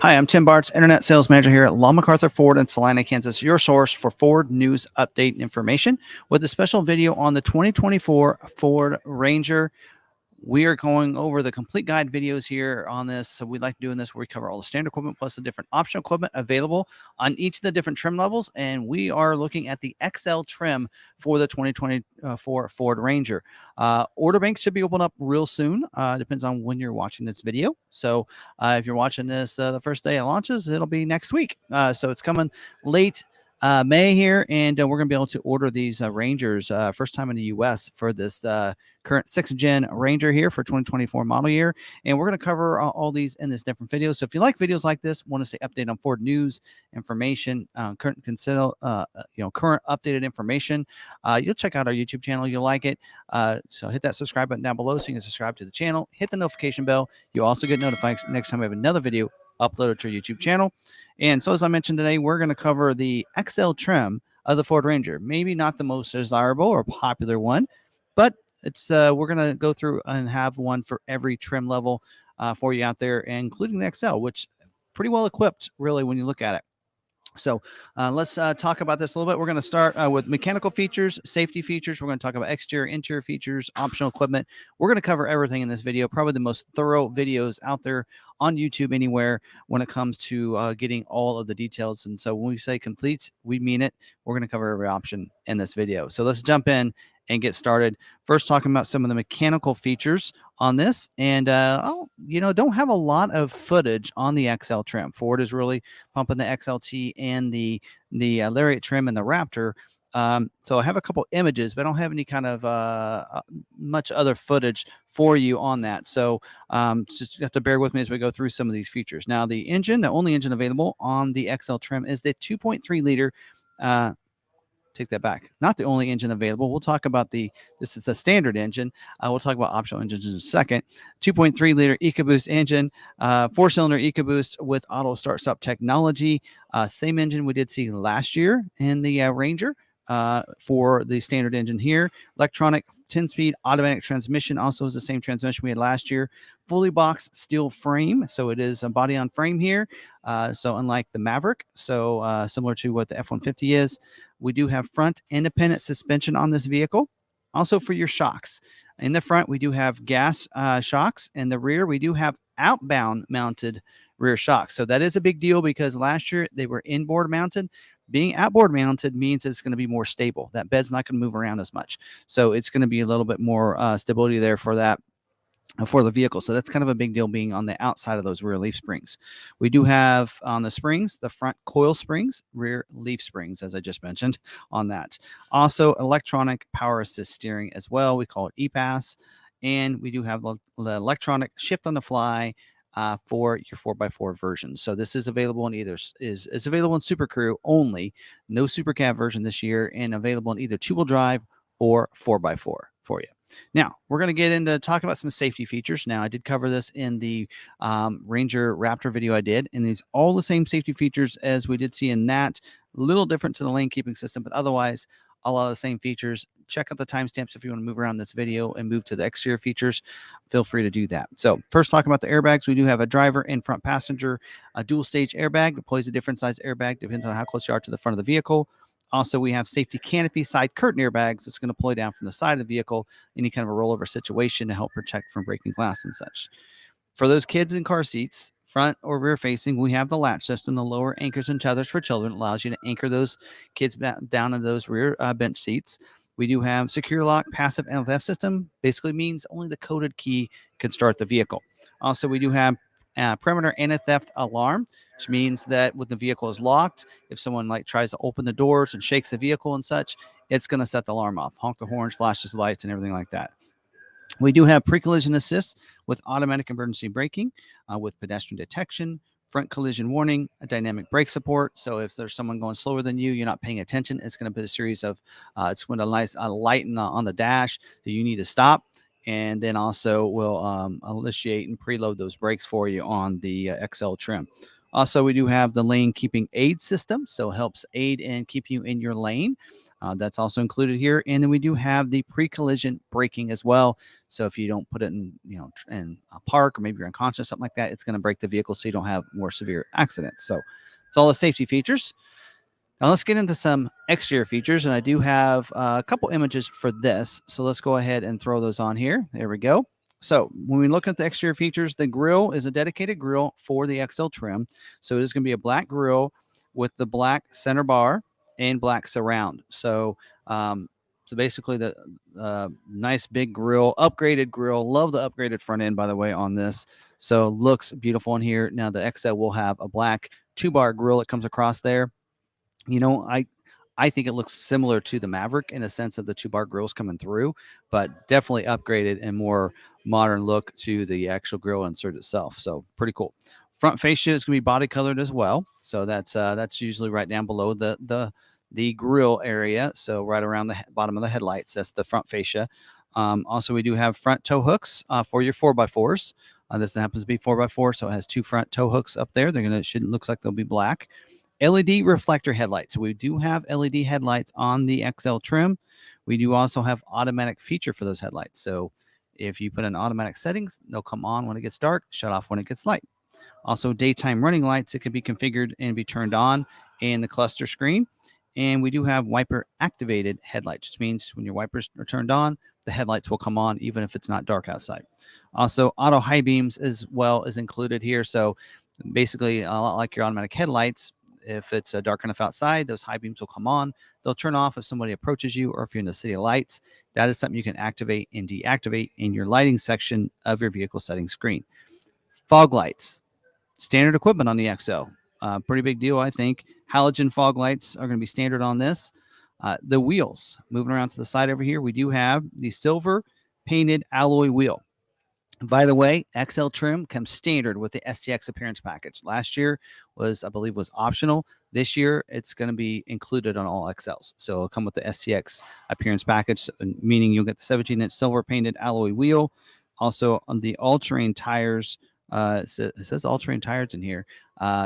Hi, I'm Tim Bartz, Internet Sales Manager here at McArthur Ford in Salina, Kansas, your source for Ford news update information with a special video on the 2024 Ford Ranger. We are going over the complete guide videos here on this. So we like doing this where we cover all the standard equipment plus the different optional equipment available on each of the different trim levels. And we are looking at the XL trim for the 2024 Ford Ranger. Order bank should be opened up real soon. Depends on when you're watching this video. So if you're watching this the first day it launches, it'll be next week. So it's coming late May here, and we're going to be able to order these Rangers first time in the U.S. for this current 6th gen Ranger here for 2024 model year. And we're going to cover all these in this different video. So if you like videos like this, want to stay updated on Ford news, information, current updated information, you'll check out our YouTube channel. You'll like it. So hit that subscribe button down below so you can subscribe to the channel. Hit the notification bell. You'll also get notified next time we have another video uploaded to our YouTube channel. And so as I mentioned today, we're going to cover the XL trim of the Ford Ranger. Maybe not the most desirable or popular one, but it's we're going to go through and have one for every trim level for you out there, including the XL, which pretty well equipped, really, when you look at it. So let's talk about this a little bit. We're going to start with mechanical features, safety features. We're going to talk about exterior, interior features, optional equipment. We're going to cover everything in this video, probably the most thorough videos out there on YouTube anywhere when it comes to getting all of the details. And so when we say complete, we mean it. We're going to cover every option in this video. So let's jump in and get started. First, talking about some of the mechanical features on this. And, don't have a lot of footage on the XL trim. Ford is really pumping the XLT and the Lariat trim and the Raptor. So I have a couple images, but I don't have any kind of much other footage for you on that. So just you have to bear with me as we go through some of these features. Now, the only engine available on the XL trim is the 2.3 liter. Take that back. Not the only engine available. We'll talk about this is the standard engine. We'll talk about optional engines in a second. 2.3 liter EcoBoost engine, 4-cylinder EcoBoost with auto start stop technology. Same engine we did see last year in the Ranger. For the standard engine here, electronic 10-speed automatic transmission also is the same transmission we had last year. Fully boxed steel frame, so it is a body on frame here. So unlike the Maverick, so similar to what the F-150 is, we do have front independent suspension on this vehicle. Also for your shocks, in the front we do have gas shocks. In the rear we do have outbound mounted rear shocks. So that is a big deal because last year they were inboard mounted. Being outboard mounted means it's going to be more stable. That bed's not going to move around as much. So it's going to be a little bit more stability there for that, for the vehicle. So that's kind of a big deal being on the outside of those rear leaf springs. We do have on the springs, the front coil springs, rear leaf springs, as I just mentioned on that. Also electronic power assist steering as well. We call it EPAS. And we do have the electronic shift on the fly for your 4x4 version. So this is available in it's available in Super Crew only, no Super Cab version this year, and available in either 2-wheel drive or 4x4 for you. Now, we're going to get into talking about some safety features. Now, I did cover this in the Ranger Raptor video I did, and it's all the same safety features as we did see in that. A little different to the lane keeping system, but otherwise, a lot of the same features. Check out the timestamps if you want to move around this video and move to the exterior features. Feel free to do that. So first, talking about the airbags, we do have a driver and front passenger, a dual stage airbag deploys a different size airbag, depends on how close you are to the front of the vehicle. Also, we have safety canopy side curtain airbags that's going to deploy down from the side of the vehicle, any kind of a rollover situation to help protect from breaking glass and such. For those kids in car seats, front or rear facing, we have the latch system, the lower anchors and tethers for children. It allows you to anchor those kids down in those rear bench seats. We do have secure lock, passive NFF system. Basically means only the coded key can start the vehicle. Also, we do have perimeter anti-theft alarm, which means that when the vehicle is locked, if someone tries to open the doors and shakes the vehicle and such, it's going to set the alarm off, honk the horns, flash the lights, and everything like that. We do have pre-collision assist with automatic emergency braking, with pedestrian detection, front collision warning, a dynamic brake support. So if there's someone going slower than you, you're not paying attention, it's going to put a series of, it's going to light on the dash that you need to stop. And then also will initiate and preload those brakes for you on the XL trim. Also, we do have the lane keeping aid system, so it helps aid in keeping you in your lane. That's also included here. And then we do have the pre-collision braking as well. So if you don't put it in, in a park, or maybe you're unconscious, something like that, it's going to brake the vehicle so you don't have more severe accidents. So it's all the safety features. Now let's get into some exterior features, and I do have a couple images for this. So let's go ahead and throw those on here. There we go. So when we look at the exterior features, the grille is a dedicated grille for the XL trim. So it is going to be a black grille with the black center bar and black surround. So basically the nice big grille, upgraded grille. Love the upgraded front end, by the way, on this. So looks beautiful in here. Now the XL will have a black 2-bar grille that comes across there. I think it looks similar to the Maverick in a sense of the 2-bar grills coming through, but definitely upgraded and more modern look to the actual grill insert itself. So pretty cool. Front fascia is going to be body colored as well. So that's usually right down below the grill area. So right around the bottom of the headlights, that's the front fascia. Also, we do have front tow hooks for your 4x4s. This happens to be 4x4, so it has 2 front tow hooks up there. Looks like they'll be black. LED reflector headlights. We do have LED headlights on the XL trim. We do also have automatic feature for those headlights. So if you put in automatic settings, they'll come on when it gets dark, shut off when it gets light. Also, daytime running lights, it can be configured and be turned on in the cluster screen. And we do have wiper activated headlights, which means when your wipers are turned on, the headlights will come on even if it's not dark outside. Also, auto high beams as well is included here. So basically, a lot like your automatic headlights, if it's dark enough outside, those high beams will come on. They'll turn off if somebody approaches you or if you're in the city lights. That is something you can activate and deactivate in your lighting section of your vehicle settings screen. Fog lights, standard equipment on the XL. Pretty big deal, I think. Halogen fog lights are going to be standard on this. The wheels, moving around to the side over here, we do have the silver painted alloy wheel. By the way, XL trim comes standard with the STX appearance package. Last year I believe, was optional. This year, it's going to be included on all XLs. So it'll come with the STX appearance package, meaning you'll get the 17-inch silver painted alloy wheel. Also, on the all-terrain tires, it says all-terrain tires in here,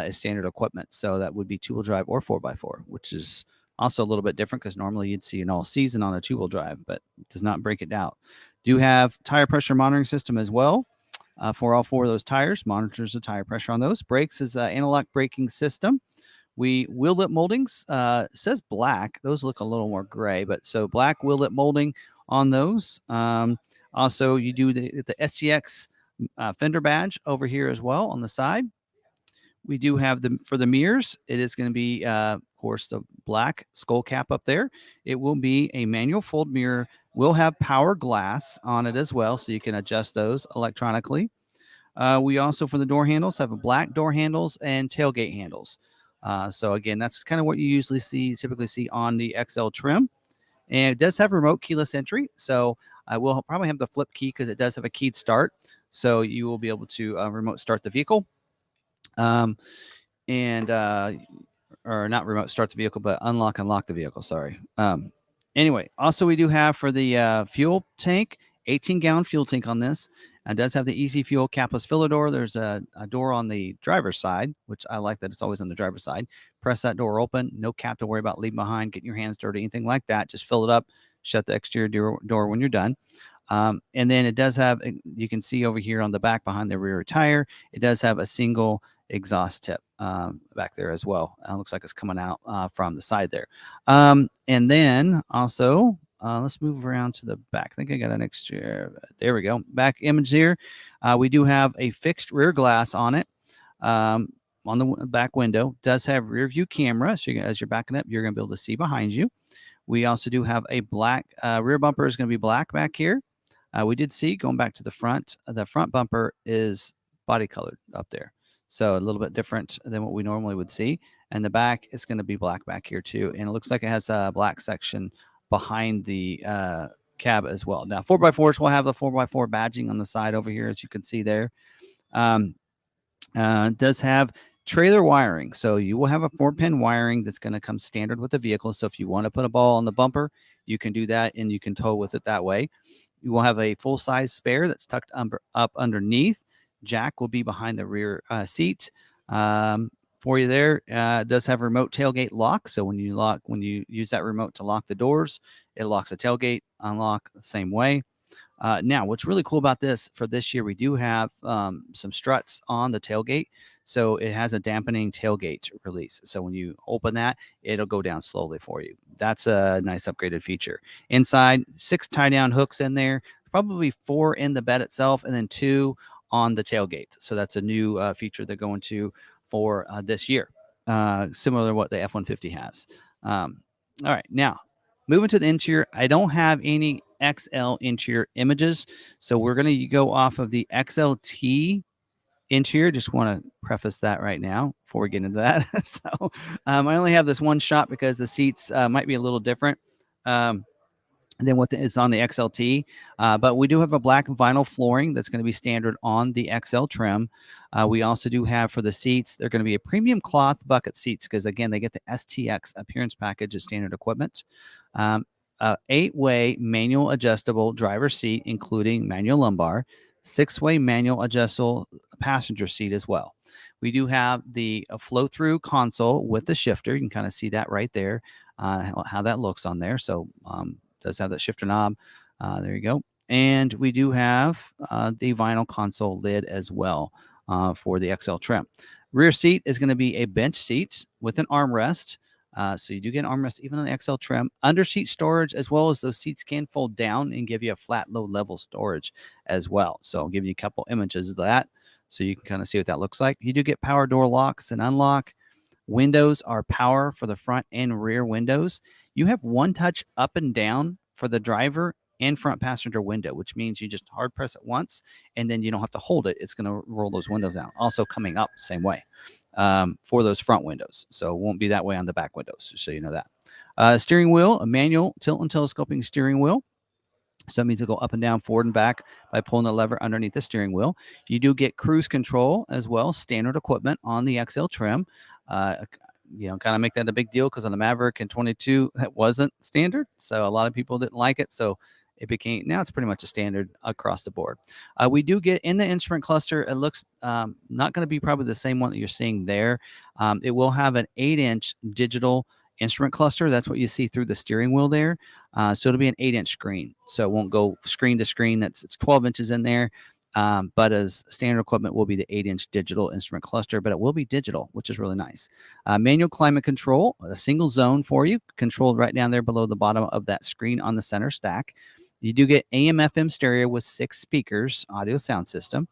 is standard equipment. So that would be 2-wheel drive or 4x4, which is also a little bit different because normally you'd see an all-season on a 2-wheel drive, but it does not break it down. Do have tire pressure monitoring system as well for all 4 of those tires. Monitors the tire pressure on those. Brakes is an analog braking system. We wheel lip moldings. It says black. Those look a little more gray, but so black wheel lip molding on those. Also, you do the STX fender badge over here as well on the side. We do have for the mirrors, it is going to be, of course, the black skull cap up there. It will be a manual fold mirror. Will have power glass on it as well, so you can adjust those electronically. We also, for the door handles, have a black door handles and tailgate handles. So again, that's kind of what you typically see on the XL trim. And it does have remote keyless entry. So I will probably have the flip key because it does have a keyed start. So you will be able to remote start the vehicle. Or not remote start the vehicle, but unlock the vehicle. Sorry. Anyway, also we do have for the fuel tank, 18-gallon fuel tank on this. It does have the easy fuel capless filler door. There's a door on the driver's side, which I like that it's always on the driver's side. Press that door open. No cap to worry about leaving behind, getting your hands dirty, anything like that. Just fill it up. Shut the exterior door when you're done. And then it does have, you can see over here on the back behind the rear tire, it does have a single exhaust tip back there as well. Looks like it's coming out from the side there. And then also, let's move around to the back. I think I got an extra. There we go. Back image here. We do have a fixed rear glass on it. On the back window. Does have rear view camera. So as you're backing up, you're going to be able to see behind you. We also do have a black rear bumper is going to be black back here. We did see, going back to the front bumper is body colored up there. So a little bit different than what we normally would see. And the back is going to be black back here too. And it looks like it has a black section behind the cab as well. Now 4x4s will have the 4x4 badging on the side over here, as you can see there. Does have trailer wiring. So you will have a 4-pin wiring that's going to come standard with the vehicle. So if you want to put a ball on the bumper, you can do that and you can tow with it that way. You will have a full-size spare that's tucked up underneath. Jack will be behind the rear seat. for you there. It does have remote tailgate lock. So when you use that remote to lock the doors, it locks the tailgate, unlock the same way. Now, what's really cool about this for this year, we do have some struts on the tailgate. So it has a dampening tailgate release. So when you open that, it'll go down slowly for you. That's a nice upgraded feature. Inside, 6 tie down hooks in there, probably 4 in the bed itself, and then 2 on the tailgate. So that's a new feature they're going to for this year, similar to what the F-150 has. All right, now moving to the interior, I don't have any XL interior images, so we're going to go off of the XLT interior. Just want to preface that right now before we get into that. So I only have this one shot because the seats might be a little different. Than what is on the XLT. But we do have a black vinyl flooring that's going to be standard on the XL trim. We also do have for the seats, they're going to be a premium cloth bucket seats because, again, they get the STX appearance package as standard equipment. 8-way manual adjustable driver seat, including manual lumbar, 6-way manual adjustable passenger seat as well. We do have the flow-through console with the shifter. You can kind of see that right there, how that looks on there. So does have that shifter knob. There you go. And we do have the vinyl console lid as well for the XL trim. Rear seat is going to be a bench seat with an armrest. So you do get an armrest even on the XL trim. Under seat storage, as well as those seats can fold down and give you a flat low level storage as well. So I'll give you a couple images of that so you can kind of see what that looks like. You do get power door locks and unlock. Windows are power for the front and rear windows. You have one touch up and down for the driver and front passenger window, which means you just hard press it once and then you don't have to hold it. It's going to roll those windows down. Also coming up same way for those front windows. So it won't be that way on the back windows, just so you know that. Steering wheel, a manual tilt and telescoping steering wheel. So that means it'll go up and down, forward and back by pulling the lever underneath the steering wheel. You do get cruise control as well, standard equipment on the XL trim. Kind of make that a big deal because on the Maverick in 22, that wasn't standard. So a lot of people didn't like it. So now it's pretty much a standard across the board. We do get in the instrument cluster. It looks not going to be probably the same one that you're seeing there. It will have an 8-inch digital instrument cluster. That's what you see through the steering wheel there. So it'll be an 8-inch screen. So it won't go screen to screen. It's 12 inches in there. But as standard equipment will be the 8-inch digital instrument cluster, but it will be digital, which is really nice. Manual climate control, a single zone for you, controlled right down there below the bottom of that screen on the center stack. You do get AM/FM stereo with 6 speakers, audio sound system.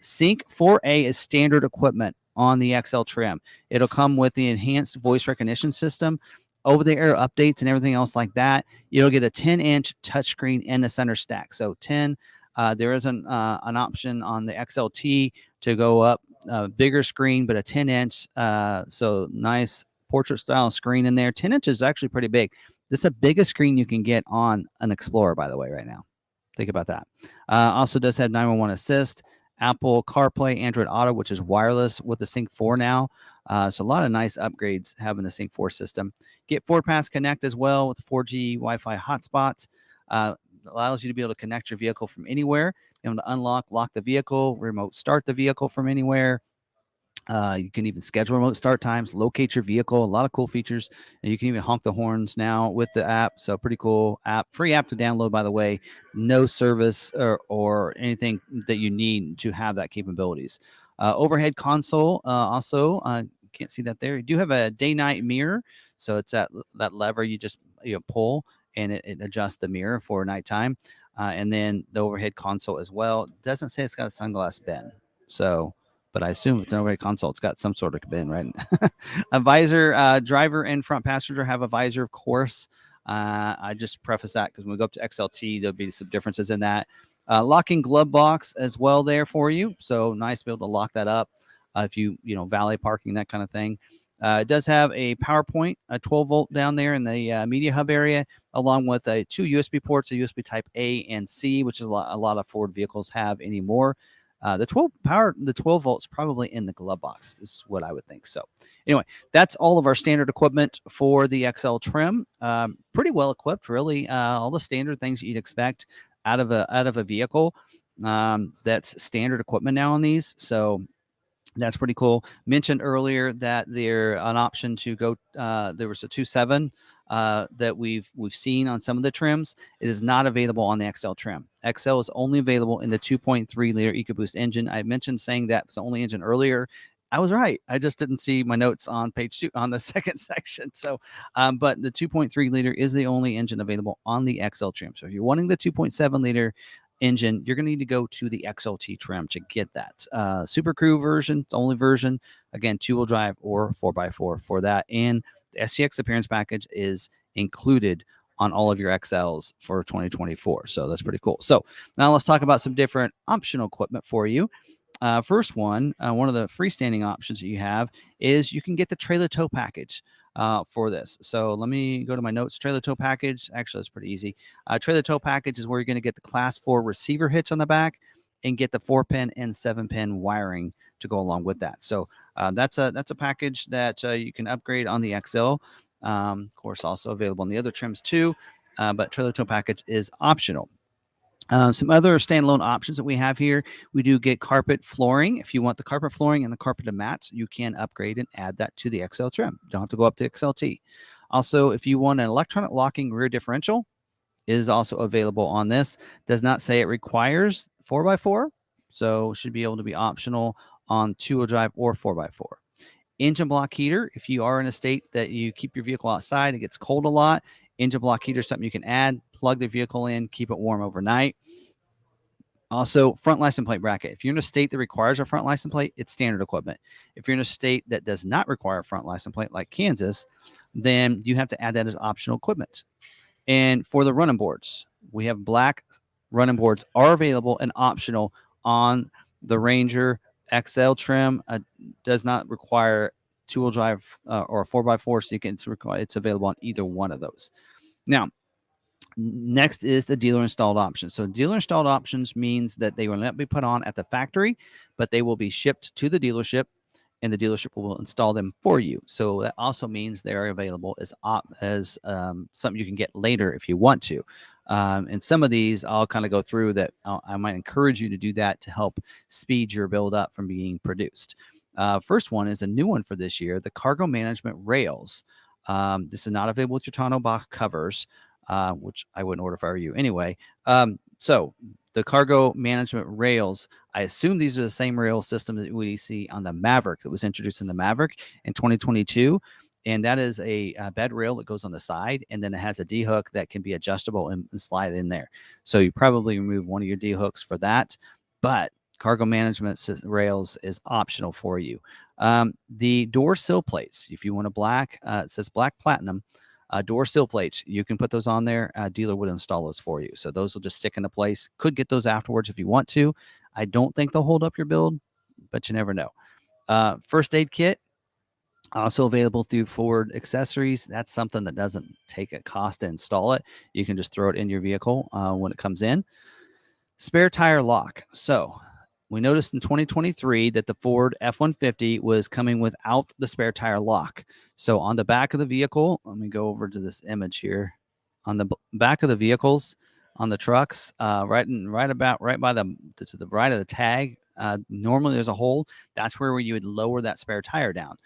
Sync 4A is standard equipment on the XL trim. It'll come with the enhanced voice recognition system, over-the-air updates, and everything else like that. You'll get a 10-inch touchscreen in the center stack. So 10. There is an option on the XLT to go up bigger screen, but a 10-inch, so nice portrait-style screen in there. 10 inches is actually pretty big. This is the biggest screen you can get on an Explorer, by the way, right now. Think about that. Also does have 911 assist, Apple CarPlay, Android Auto, which is wireless with the Sync 4 now. So a lot of nice upgrades having the Sync 4 system. Get 4Pass Connect as well with 4G Wi-Fi hotspots. Allows you to be able to connect your vehicle from anywhere. Be able to lock the vehicle, remote start the vehicle from anywhere. You can even schedule remote start times, locate your vehicle, a lot of cool features. And you can even honk the horns now with the app. So pretty cool app, free app to download, by the way. No service or anything that you need to have that capabilities. Overhead console also, can't see that there. You do have a day-night mirror. So it's that lever you just pull and it adjusts the mirror for nighttime. And then the overhead console as well. It doesn't say it's got a sunglass bin. So, but I assume it's an overhead console. It's got some sort of bin, right? A visor, driver and front passenger have a visor, of course. I just preface that because when we go up to XLT, there'll be some differences in that. Locking glove box as well there for you. So nice to be able to lock that up if you valet parking, that kind of thing. It does have a power point, a 12-volt down there in the media hub area, along with 2 USB ports, a USB type A and C, which is a lot of Ford vehicles have anymore. The 12 volts probably in the glove box is what I would think. So anyway, that's all of our standard equipment for the XL trim. Pretty well equipped, really. All the standard things that you'd expect out of a vehicle. That's standard equipment now on these. So That's pretty cool. Mentioned earlier that there an option to go. There was a 2.7 that we've seen on some of the trims. It is not available on the XL trim. XL is only available in the 2.3 liter EcoBoost engine. I mentioned saying that was the only engine earlier. I was right. I just didn't see my notes on page 2 on the second section. So, but the 2.3 liter is the only engine available on the XL trim. So if you're wanting the 2.7 liter engine, you're going to need to go to the XLT trim to get that. Super Crew version, the only version, again, 2-wheel drive or 4x4 for that. And the SCX appearance package is included on all of your XLs for 2024. So that's pretty cool. So now let's talk about some different optional equipment for you. First one of the freestanding options that you have is you can get the trailer tow package for this. So let me go to my notes. Trailer tow package. Actually, that's pretty easy. Trailer tow package is where you're going to get the class 4 receiver hitch on the back and get the 4-pin and 7-pin wiring to go along with that. So that's a package that you can upgrade on the XL. Of course, also available on the other trims too. But trailer tow package is optional. Some other standalone options that we have here. We do get carpet flooring. If you want the carpet flooring and the carpeted mats, you can upgrade and add that to the XL trim. Don't have to go up to XLT. Also, if you want an electronic locking rear differential, it is also available on this. Does not say it requires 4x4, so should be able to be optional on 2-wheel drive or 4x4. Engine block heater. If you are in a state that you keep your vehicle outside, it gets cold a lot, engine block heater is something you can add, plug the vehicle in, keep it warm overnight. Also, front license plate bracket. If you're in a state that requires a front license plate, it's standard equipment. If you're in a state that does not require a front license plate, like Kansas, then you have to add that as optional equipment. And for the running boards, we have black running boards are available and optional on the Ranger XL trim. Does not require 2-wheel drive or a 4x4, so it's available on either one of those. Now, next is the dealer installed options. So dealer installed options means that they will not be put on at the factory, but they will be shipped to the dealership, and the dealership will install them for you. So that also means they're available as something you can get later if you want to. And some of these I'll kind of go through that. I might encourage you to do that to help speed your build up from being produced. First one is a new one for this year, the cargo management rails. This is not available with your tonneau box covers, which I wouldn't order if I were you anyway. So the cargo management rails, I assume these are the same rail system that we see on the Maverick that was introduced in the Maverick in 2022. And that is a bed rail that goes on the side, and then it has a D-hook that can be adjustable and slide in there. So you probably remove one of your D-hooks for that, but cargo management rails is optional for you. The door sill plates, if you want a black, it says black platinum, door sill plates, you can put those on there. Dealer would install those for you. So those will just stick into place. Could get those afterwards if you want to. I don't think they'll hold up your build, but you never know. First aid kit, also available through Ford Accessories. That's something that doesn't take a cost to install it. You can just throw it in your vehicle when it comes in. Spare tire lock. So we noticed in 2023 that the Ford F-150 was coming without the spare tire lock. So on the back of the vehicle, let me go over to this image here. On the back of the vehicles, on the trucks, right by the to the right of the tag, normally there's a hole. That's where you would lower that spare tire down.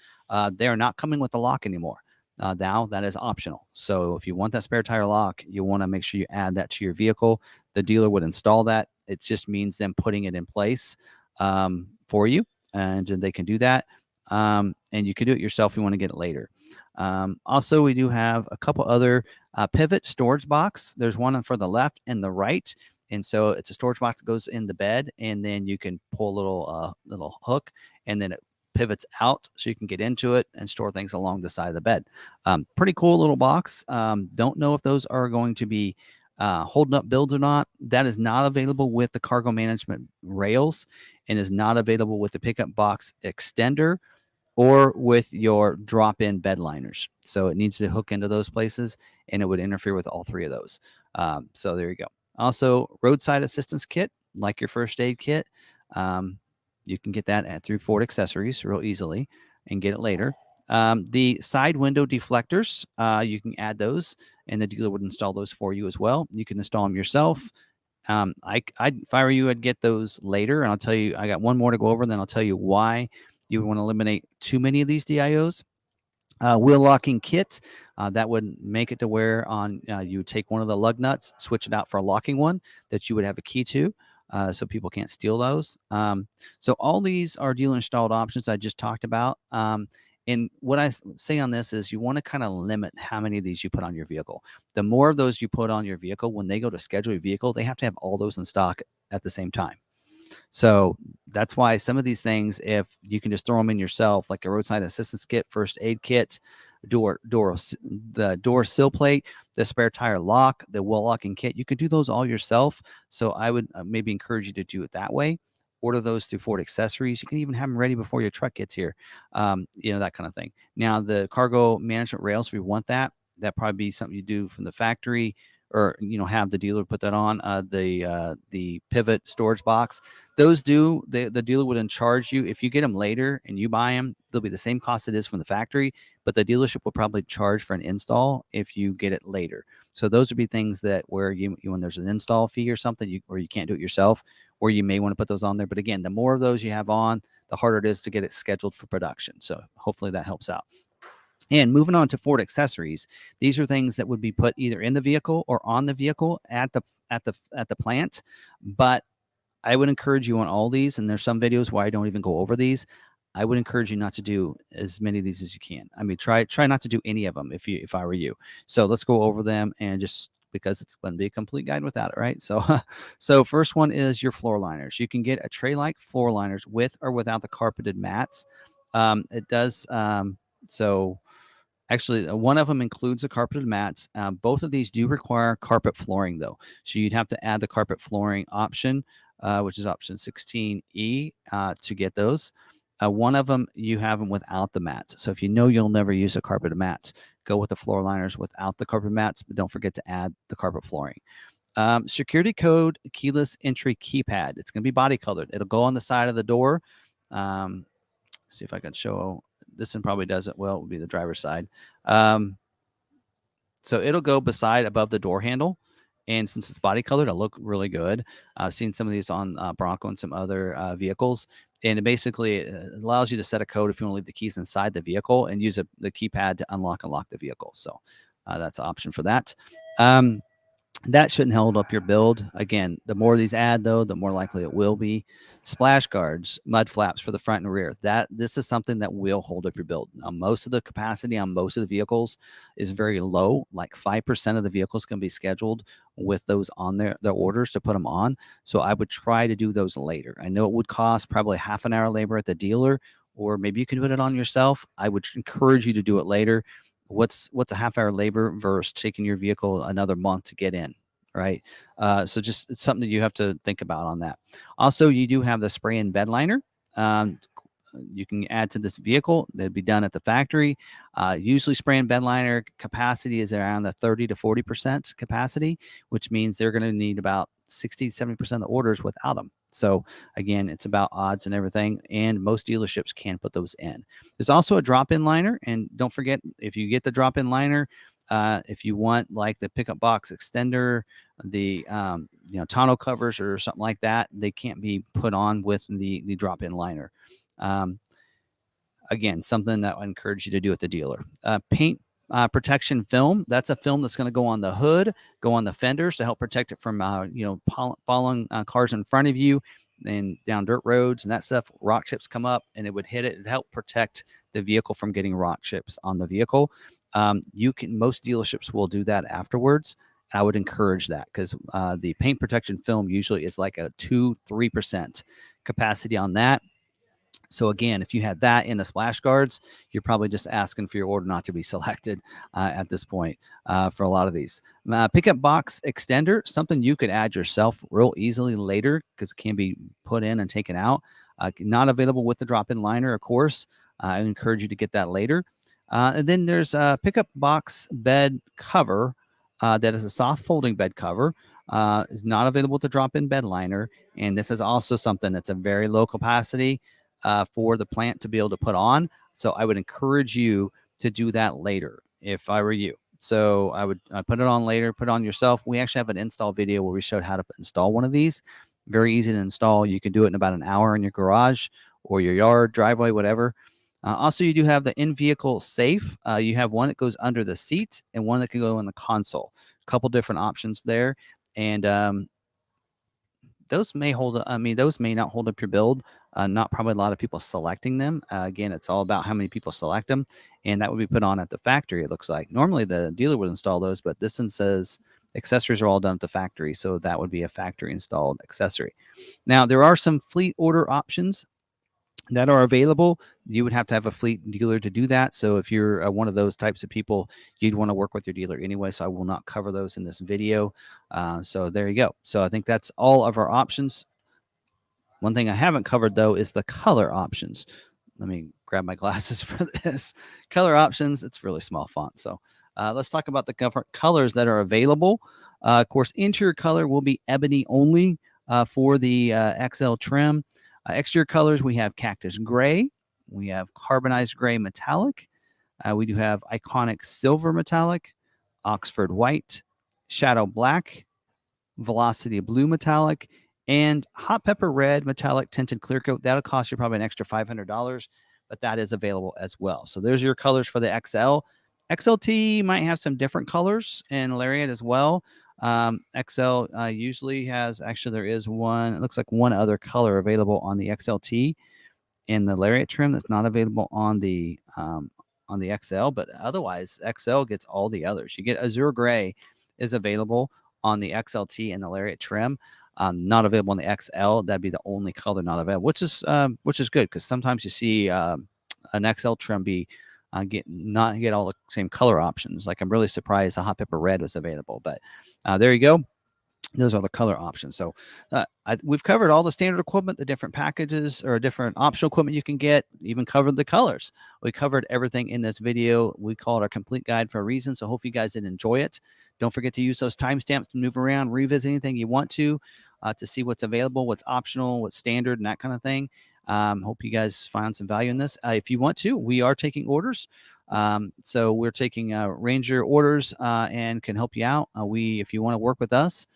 They are not coming with the lock anymore. Now that is optional. So if you want that spare tire lock, you want to make sure you add that to your vehicle. The dealer would install that. It just means them putting it in place for you, and they can do that. And you can do it yourself if you want to get it later. Also, we do have a couple other pivot storage box. There's one for the left and the right. And so it's a storage box that goes in the bed, and then you can pull a little hook, and then it pivots out so you can get into it and store things along the side of the bed. Pretty cool little box. Don't know if those are going to be holding up builds or not. That is not available with the cargo management rails, and is not available with the pickup box extender or with your drop-in bed liners. So it needs to hook into those places, and it would interfere with all three of those. So there you go. Also, roadside assistance kit, like your first aid kit. You can get that through Ford Accessories real easily and get it later. The side window deflectors, you can add those, and the dealer would install those for you as well. You can install them yourself. If I were you, I'd get those later, and I'll tell you, I got one more to go over, and then I'll tell you why You would want to eliminate too many of these DIOs. Wheel locking kit, that would make it to where you would take one of the lug nuts, switch it out for a locking one that you would have a key to, so people can't steal those. So all these are dealer installed options I just talked about. And what I say on this is you want to kind of limit how many of these you put on your vehicle. The more of those you put on your vehicle, when they go to schedule your vehicle, they have to have all those in stock at the same time. So that's why some of these things, if you can just throw them in yourself, like a roadside assistance kit, first aid kit, the door sill plate, the spare tire lock, the wheel locking kit, you can do those all yourself. So I would maybe encourage you to do it that way. Order those through Ford Accessories. You can even have them ready before your truck gets here, that kind of thing. Now, the cargo management rails, if you want that, that'd probably be something you do from the factory, or have the dealer put that on. The pivot storage box, those the dealer would charge you if you get them later and you buy them. They'll be the same cost it is from the factory, but the dealership will probably charge for an install if you get it later. So those would be things that where you when there's an install fee or something, or you can't do it yourself, or you may want to put those on there. But again, the more of those you have on, the harder it is to get it scheduled for production. So hopefully that helps out. And moving on to Ford Accessories, these are things that would be put either in the vehicle or on the vehicle at the plant. But I would encourage you on all these, and there's some videos where I don't even go over these. I would encourage you not to do as many of these as you can. I mean, try not to do any of them if I were you. So let's go over them, and just because it's going to be a complete guide without it, right? So, so first one is your floor liners. You can get a tray-like floor liners with or without the carpeted mats. It does so. Actually, one of them includes the carpeted mats. Both of these do require carpet flooring, though. So you'd have to add the carpet flooring option, which is option 16E, to get those. One of them, you have them without the mats. So if you know you'll never use the carpeted mats, go with the floor liners without the carpet mats, but don't forget to add the carpet flooring. Security code keyless entry keypad. It's going to be body colored. It'll go on the side of the door. See if I can show. This one probably does it well. It would be the driver's side. So it'll go above the door handle. And since it's body colored, it'll look really good. I've seen some of these on Bronco and some other vehicles. And it basically allows you to set a code if you want to leave the keys inside the vehicle and use the keypad to unlock and lock the vehicle. So that's an option for that. That shouldn't hold up your build. Again, the more these add, though, the more likely it will be. Splash guards, mud flaps for the front and rear. This is something that will hold up your build. Now, most of the capacity on most of the vehicles is very low. Like 5% of the vehicles can be scheduled with those on their orders to put them on. So I would try to do those later. I know it would cost probably half an hour labor at the dealer, or maybe you can put it on yourself. I would encourage you to do it later. What's a half hour labor versus taking your vehicle another month to get in, right? So just it's something that you have to think about on that. Also, you do have the spray and bed liner. You can add to this vehicle. That'd be done at the factory. Usually spray and bed liner capacity is around the 30 to 40% capacity, which means they're going to need about 60, 70% of the orders without them. So again, it's about odds and everything, and most dealerships can put those in. There's also a drop-in liner, and don't forget, if you get the drop-in liner, if you want like the pickup box extender, the tonneau covers or something like that, they can't be put on with the drop-in liner. Again, something that I encourage you to do at the dealer. Paint protection film. That's a film that's going to go on the hood, go on the fenders to help protect it from following cars in front of you and down dirt roads and that stuff. Rock chips come up and it would hit it and help protect the vehicle from getting rock chips on the vehicle. Most dealerships will do that afterwards. I would encourage that because the paint protection film usually is like a 2-3% capacity on that. So again, if you had that in the splash guards, you're probably just asking for your order not to be selected at this point for a lot of these. Pickup box extender, something you could add yourself real easily later because it can be put in and taken out. Not available with the drop-in liner, of course. I encourage you to get that later. And then there's a pickup box bed cover that is a soft folding bed cover. Is not available with the drop-in bed liner. And this is also something that's a very low capacity for the plant to be able to put on. So I would encourage you to do that later if I were you. So I would put it on later, put it on yourself. We actually have an install video where we showed how to install one of these. Very easy to install. You can do it in about an hour in your garage, or your yard, driveway, whatever. Also, you do have the in-vehicle safe. You have one that goes under the seat and one that can go in the console. A couple different options there, and those may hold. I mean, those may not hold up your build. Not probably a lot of people selecting them. Again, it's all about how many people select them, and that would be put on at the factory. It looks like normally the dealer would install those, but this one says accessories are all done at the factory, so that would be a factory installed accessory. Now, there are some fleet order options that are available. You would have to have a fleet dealer to do that. So if you're one of those types of people, you'd want to work with your dealer anyway. So I will not cover those in this video. So there you go. So I think that's all of our options. One thing I haven't covered though is the color options. Let me grab my glasses for this. Color options, it's really small font. So let's talk about the colors that are available. Of course, interior color will be ebony only for the XL trim. Exterior colors, we have cactus gray. We have carbonized gray metallic. We do have iconic silver metallic, Oxford white, shadow black, velocity blue metallic, and hot pepper red metallic tinted clear coat. That'll cost you probably an extra $500, but that is available as well. So there's your colors for the XL. XLT might have some different colors and Lariat as well. XL usually has, actually there is one, it looks like one other color available on the XLT in the Lariat trim that's not available on the XL, but otherwise XL gets all the others. You get Azure Gray is available on the XLT and the Lariat trim. Not available on the XL. That'd be the only color not available, which is good because sometimes you see an XL trim be not get all the same color options. Like I'm really surprised the hot pepper red was available, but there you go. Those are the color options. So we've covered all the standard equipment, the different packages or different optional equipment you can get, even covered the colors. We covered everything in this video. We call it our complete guide for a reason. So hope you guys did enjoy it. Don't forget to use those timestamps to move around, revisit anything you want to see what's available, what's optional, what's standard, and that kind of thing. Hope you guys found some value in this. If you want to, we are taking orders. So we're taking Ranger orders and can help you out. If you want to work with us,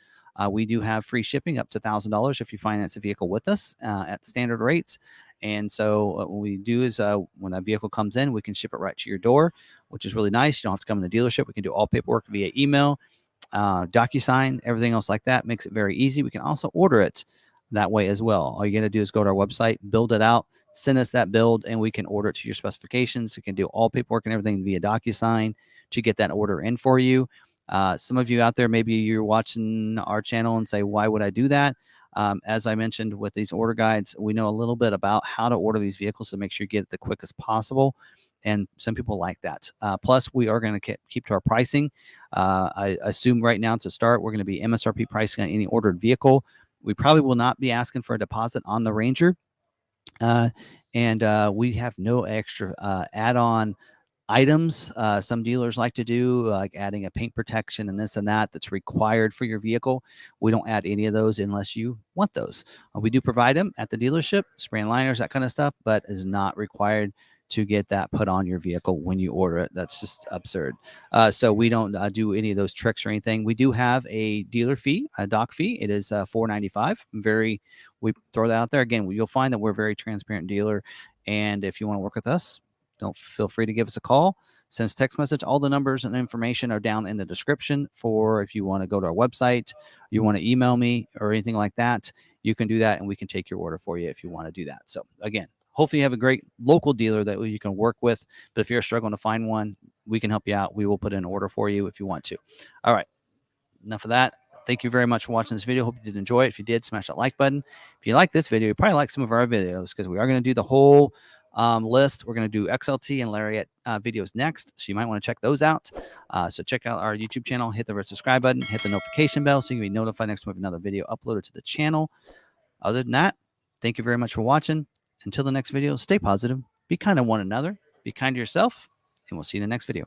we do have free shipping up to $1,000 if you finance a vehicle with us at standard rates. And so what we do is when a vehicle comes in, we can ship it right to your door, which is really nice. You don't have to come in the dealership. We can do all paperwork via email, DocuSign, everything else like that. Makes it very easy. We can also order it that way as well. All you got to do is go to our website, build it out, send us that build, and we can order it to your specifications. We can do all paperwork and everything via DocuSign to get that order in for you. Some of you out there, maybe you're watching our channel and say, why would I do that? As I mentioned with these order guides, we know a little bit about how to order these vehicles to make sure you get it the quickest possible. And some people like that. Plus, we are going to keep to our pricing. I assume right now to start, we're going to be MSRP pricing on any ordered vehicle. We probably will not be asking for a deposit on the Ranger. And we have no extra add-on items. Some dealers like to do, like adding a paint protection and this and that that's required for your vehicle. We don't add any of those unless you want those. We do provide them at the dealership, spray and liners, that kind of stuff, but is not required to get that put on your vehicle when you order it. That's just absurd. So we don't do any of those tricks or anything. We do have a dealer fee, a doc fee. It is $4.95. We throw that out there. Again, you'll find that we're a very transparent dealer. And if you want to work with us, don't feel free to give us a call. Send us a text message. All the numbers and information are down in the description for if you want to go to our website, you want to email me or anything like that, you can do that and we can take your order for you if you want to do that. So again, hopefully you have a great local dealer that you can work with. But if you're struggling to find one, we can help you out. We will put in an order for you if you want to. All right. Enough of that. Thank you very much for watching this video. Hope you did enjoy it. If you did, smash that like button. If you like this video, you probably like some of our videos because we are going to do the whole list. We're going to do XLT and Lariat videos next, so you might want to check those out. So check out our YouTube channel, hit the red subscribe button, hit the notification bell so you can be notified next time we have another video uploaded to the channel. Other than that, thank you very much for watching. Until the next video, stay positive, be kind to one another, be kind to yourself, and we'll see you in the next video.